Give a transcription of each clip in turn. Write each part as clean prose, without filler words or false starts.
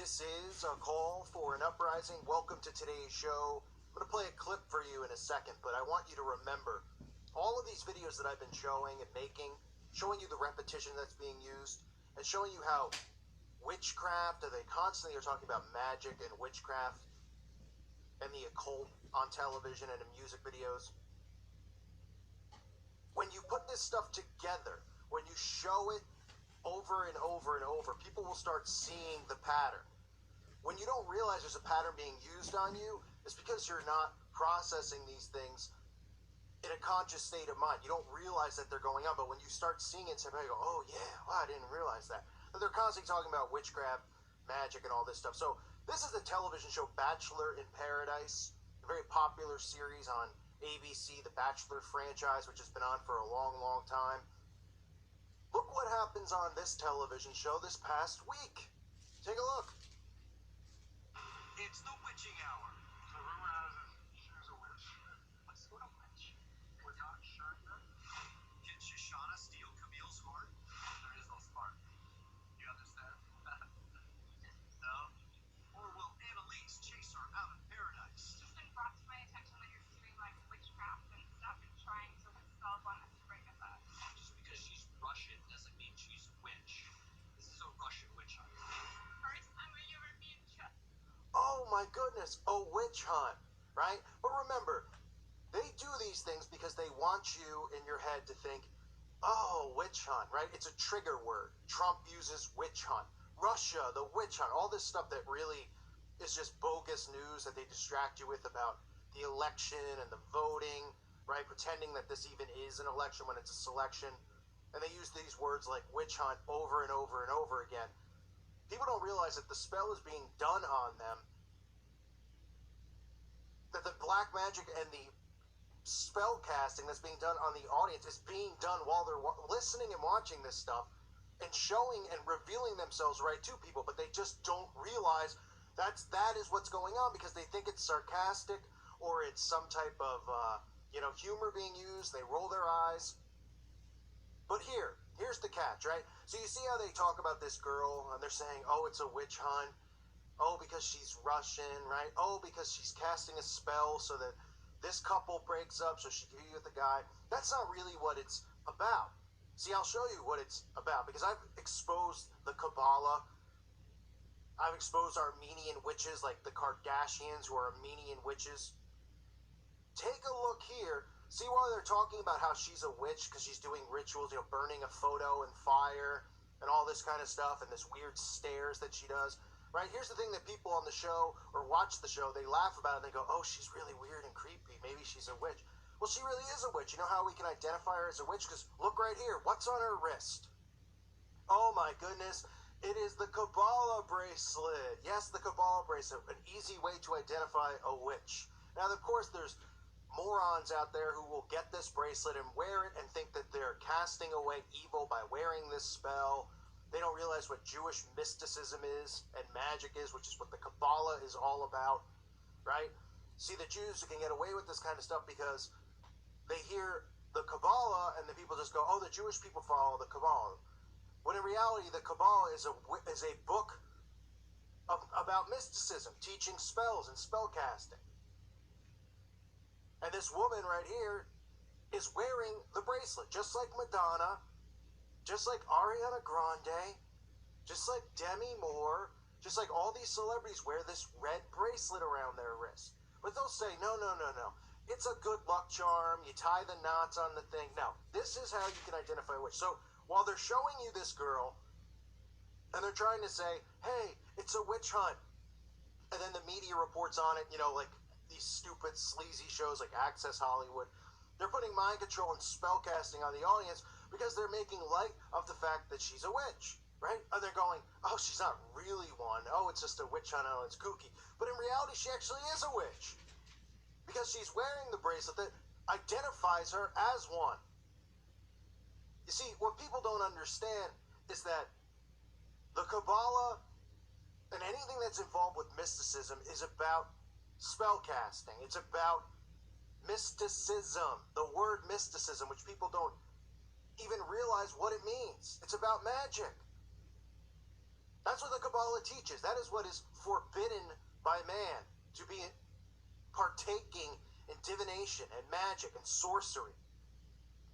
This is a call for an uprising. Welcome to today's show. I'm going to play a clip for you in a second, but I want you to remember all of these videos that I've been showing and making, showing you the repetition that's being used, and showing you how witchcraft, they constantly are talking about magic and witchcraft and the occult on television and in music videos. When you put this stuff together, when you show it over and over and over, people will start seeing the pattern. When you don't realize there's a pattern being used on you, it's because you're not processing these things in a conscious state of mind. You don't realize that they're going on, but when you start seeing it, somebody go, oh yeah, wow, I didn't realize that. And they're constantly talking about witchcraft, magic, and all this stuff. So this is the television show Bachelor in Paradise, a very popular series on ABC, the Bachelor franchise, which has been on for a long, long time. Look what happens on this television show this past week. Take a look. It's the witching hour. The rumor has it she was a witch. What sort of witch? We're not sure yet. Can Shoshana steal Camille's heart? There is no spark. You understand? No. Or will Annalise chase her out of paradise? It's been brought to my attention that you're doing like witchcraft and stuff and trying to put spells on us to break us up. Just because she's Russian doesn't mean she's a witch. This is a Russian witch hunt. First time I ever been shut. Oh my goodness, a witch hunt, right? But remember, they do these things because they want you in your head to think, oh, witch hunt, right? It's a trigger word. Trump uses witch hunt. Russia, the witch hunt, all this stuff that really is just bogus news that they distract you with about the election and the voting, right? Pretending that this even is an election when it's a selection. And they use these words like witch hunt over and over and over again. People don't realize that the spell is being done on them, that the black magic and the spell casting that's being done on the audience is being done while they're listening and watching this stuff and showing and revealing themselves right to people, but they just don't realize that is what's going on because they think it's sarcastic or it's some type of humor being used. They roll their eyes. But here's the catch, right? So you see how they talk about this girl and they're saying, oh, it's a witch hunt. Oh, because she's Russian, right? Oh, because she's casting a spell so that this couple breaks up so she can be with the guy. That's not really what it's about. See, I'll show you what it's about because I've exposed the Kabbalah. I've exposed Armenian witches like the Kardashians who are Armenian witches. Take a look here. See why they're talking about how she's a witch because she's doing rituals, burning a photo in fire and all this kind of stuff and this weird stares that she does, right? Here's the thing that people on the show or watch the show, they laugh about it and they go, oh, she's really weird and creepy. Maybe she's a witch. Well, she really is a witch. You know how we can identify her as a witch? Because look right here. What's on her wrist? Oh, my goodness. It is the Kabbalah bracelet. Yes, the Kabbalah bracelet. An easy way to identify a witch. Now, of course, there's morons out there who will get this bracelet and wear it and think that they're casting away evil by wearing this spell. They don't realize what Jewish mysticism is and magic is, which is what the Kabbalah is all about, right? See, the Jews can get away with this kind of stuff because they hear the Kabbalah and the people just go, oh, the Jewish people follow the Kabbalah. When in reality, the Kabbalah is a book about mysticism, teaching spells and spell casting. And this woman right here is wearing the bracelet, just like Madonna, just like Ariana Grande, just like Demi Moore, just like all these celebrities wear this red bracelet around their wrist. But they'll say, no. It's a good luck charm. You tie the knots on the thing. Now, this is how you can identify which. So while they're showing you this girl, and they're trying to say, hey, it's a witch hunt, and then the media reports on it, like these stupid, sleazy shows like Access Hollywood, they're putting mind control and spell casting on the audience because they're making light of the fact that she's a witch, right? And they're going, oh, she's not really one. Oh, it's just a witch hunt. Oh, it's kooky. But in reality, she actually is a witch because she's wearing the bracelet that identifies her as one. You see, what people don't understand is that the Kabbalah and anything that's involved with mysticism is about spell casting. It's about mysticism. The word mysticism, which people don't even realize what it means. It's about magic. That's what the Kabbalah teaches. That is what is forbidden by man, to be partaking in divination and magic and sorcery.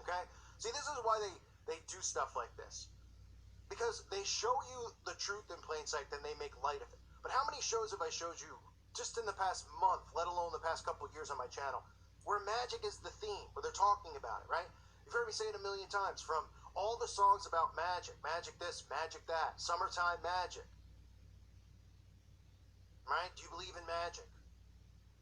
Okay? See, this is why they do stuff like this. Because they show you the truth in plain sight, then they make light of it. But how many shows have I showed you just in the past month, let alone the past couple of years on my channel, where magic is the theme, where they're talking about it, right? You've heard me say it a million times, from all the songs about magic, magic this, magic that, summertime magic, right? Do you believe in magic?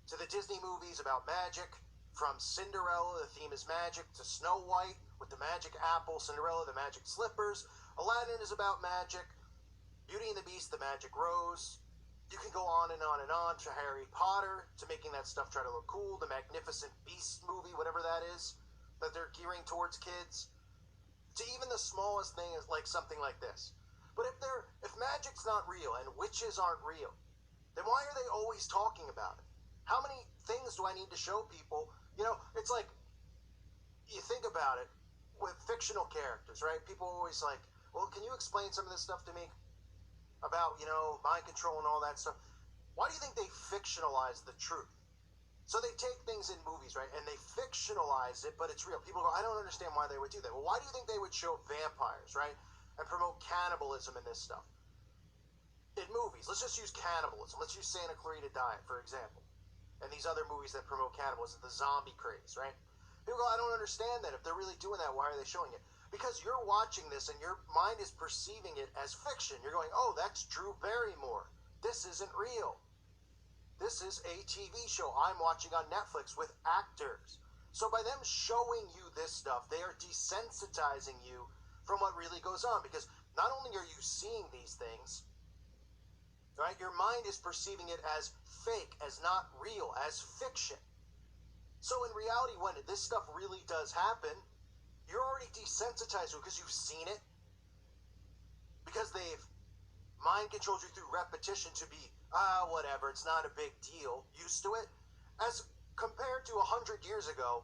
To the Disney movies about magic, from Cinderella, the theme is magic, to Snow White with the magic apple, Cinderella, the magic slippers, Aladdin is about magic, Beauty and the Beast, the magic rose. You can go on and on and on, to Harry Potter, to making that stuff try to look cool, the Magnificent Beast movie, whatever that is, that they're gearing towards kids, to even the smallest thing is like something like this. But if magic's not real and witches aren't real, then why are they always talking about it? How many things do I need to show people? You know, it's like, you think about it with fictional characters, right? People are always like, well, can you explain some of this stuff to me? About, mind control and all that stuff. Why do you think they fictionalize the truth? So they take things in movies, right, and they fictionalize it, but it's real. People go, I don't understand why they would do that. Well, why do you think they would show vampires, right, and promote cannibalism in this stuff? In movies, let's just use cannibalism. Let's use Santa Clarita Diet, for example, and these other movies that promote cannibalism, the zombie craze, right? People go, I don't understand that. If they're really doing that, why are they showing it? Because you're watching this and your mind is perceiving it as fiction. You're going, oh, that's Drew Barrymore. This isn't real. This is a TV show I'm watching on Netflix with actors. So by them showing you this stuff, they are desensitizing you from what really goes on. Because not only are you seeing these things, right, your mind is perceiving it as fake, as not real, as fiction. So in reality, when this stuff really does happen, you're already desensitized to it because you've seen it. Because they've mind controlled you through repetition to be, whatever, it's not a big deal, used to it. As compared to 100 years ago,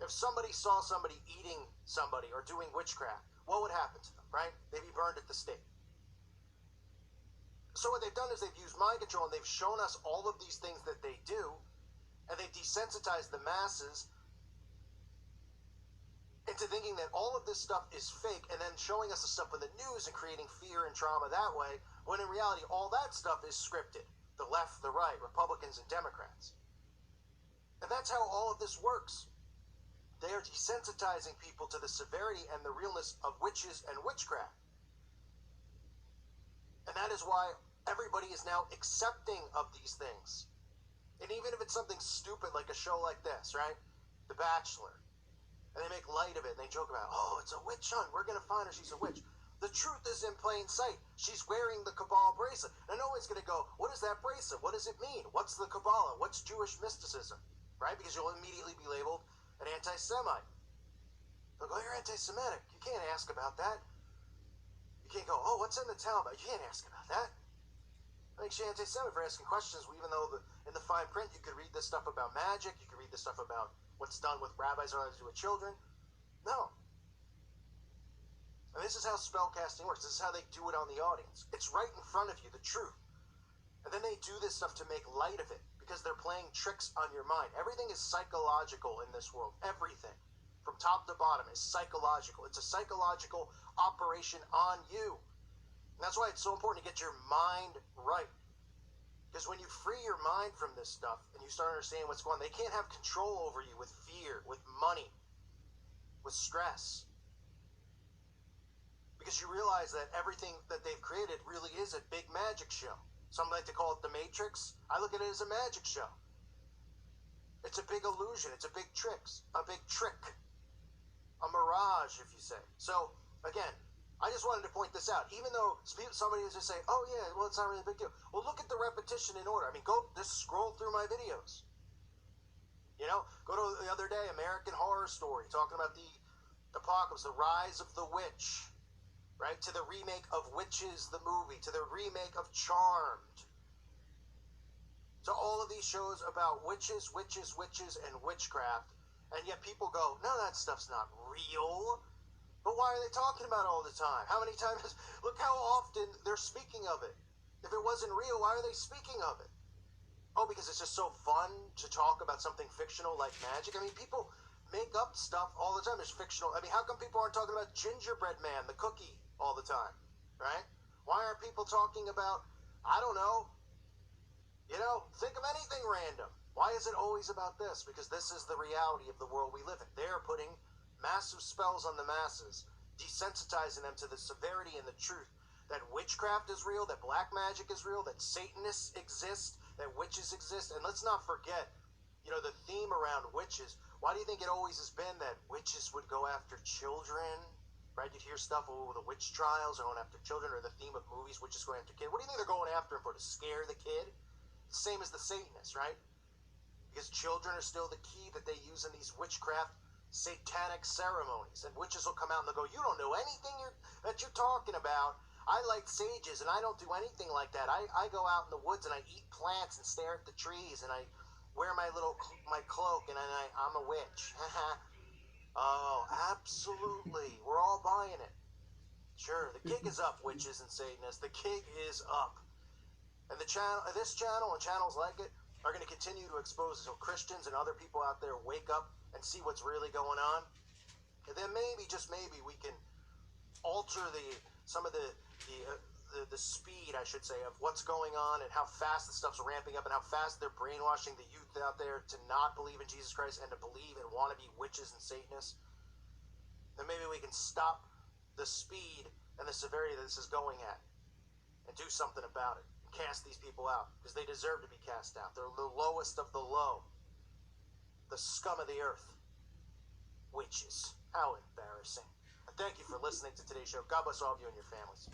if somebody saw somebody eating somebody or doing witchcraft, what would happen to them, right? They'd be burned at the stake. So what they've done is they've used mind control and they've shown us all of these things that they do, and they've desensitized the masses into thinking that all of this stuff is fake, and then showing us the stuff in the news and creating fear and trauma that way, when in reality all that stuff is scripted. The left, the right, Republicans and Democrats. And that's how all of this works. They are desensitizing people to the severity and the realness of witches and witchcraft. And that is why everybody is now accepting of these things. And even if it's something stupid like a show like this, right? The Bachelor. And they make light of it, and they joke about, oh, it's a witch hunt, we're going to find her, she's a witch. The truth is in plain sight. She's wearing the Kabbalah bracelet. And no one's going to go, what is that bracelet? What does it mean? What's the Kabbalah? What's Jewish mysticism? Right? Because you'll immediately be labeled an anti-Semite. They'll go, you're anti-Semitic. You can't ask about that. You can't go, oh, what's in the Talmud? You can't ask about that. That makes you anti-Semite for asking questions, even though in the fine print you could read this stuff about magic, you could read this stuff about what's done with rabbis or to do with children. No. And this is how spellcasting works. This is how they do it on the audience. It's right in front of you, the truth. And then they do this stuff to make light of it, because they're playing tricks on your mind. Everything is psychological in this world. Everything, from top to bottom, is psychological. It's a psychological operation on you. And that's why it's so important to get your mind right. Because when you free your mind from this stuff and you start understanding what's going on, they can't have control over you with fear, with money, with stress. Because you realize that everything that they've created really is a big magic show. Some like to call it the Matrix. I look at it as a magic show. It's a big illusion. It's a big trick. A mirage, if you say. So, again, I just wanted to point this out. Even though somebody is just saying, oh yeah, well, it's not really a big deal. Well, look at the repetition in order. I mean, go just scroll through my videos. You know, go to the other day, American Horror Story, talking about the apocalypse, the rise of the witch, right? To the remake of Witches, the movie, to the remake of Charmed. To all of these shows about witches, and witchcraft, and yet people go, no, that stuff's not real. But why are they talking about it all the time? How many times? Look how often they're speaking of it. If it wasn't real, why are they speaking of it? Oh, because it's just so fun to talk about something fictional like magic. I mean, people make up stuff all the time. There's fictional. I mean, how come people aren't talking about Gingerbread Man, the cookie, all the time? Right? Why aren't people talking about, I don't know, think of anything random. Why is it always about this? Because this is the reality of the world we live in. They're putting massive spells on the masses, desensitizing them to the severity and the truth that witchcraft is real, that black magic is real, that Satanists exist, that witches exist. And let's not forget, the theme around witches. Why do you think it always has been that witches would go after children? Right? You'd hear stuff, the witch trials are going after children, or the theme of movies, witches going after kids. What do you think they're going after him for? To scare the kid? Same as the Satanists, right? Because children are still the key that they use in these witchcraft satanic ceremonies. And witches will come out and they'll go, you don't know anything that you're talking about. I light sages and I don't do anything like that. I go out in the woods and I eat plants and stare at the trees and I wear my cloak and I'm a witch. Oh, absolutely. We're all buying it. Sure, the gig is up, witches and Satanists. The gig is up. And this channel and channels like it are going to continue to expose so Christians and other people out there wake up and see what's really going on. And then maybe, just maybe, we can alter some of the speed, I should say, of what's going on and how fast the stuff's ramping up and how fast they're brainwashing the youth out there to not believe in Jesus Christ and to believe and want to be witches and Satanists. Then maybe we can stop the speed and the severity that this is going at and do something about it. Cast these people out because they deserve to be cast out. They're the lowest of the low, the scum of the earth. Witches. How embarrassing. Thank you for listening to today's show. God bless all of you and your families.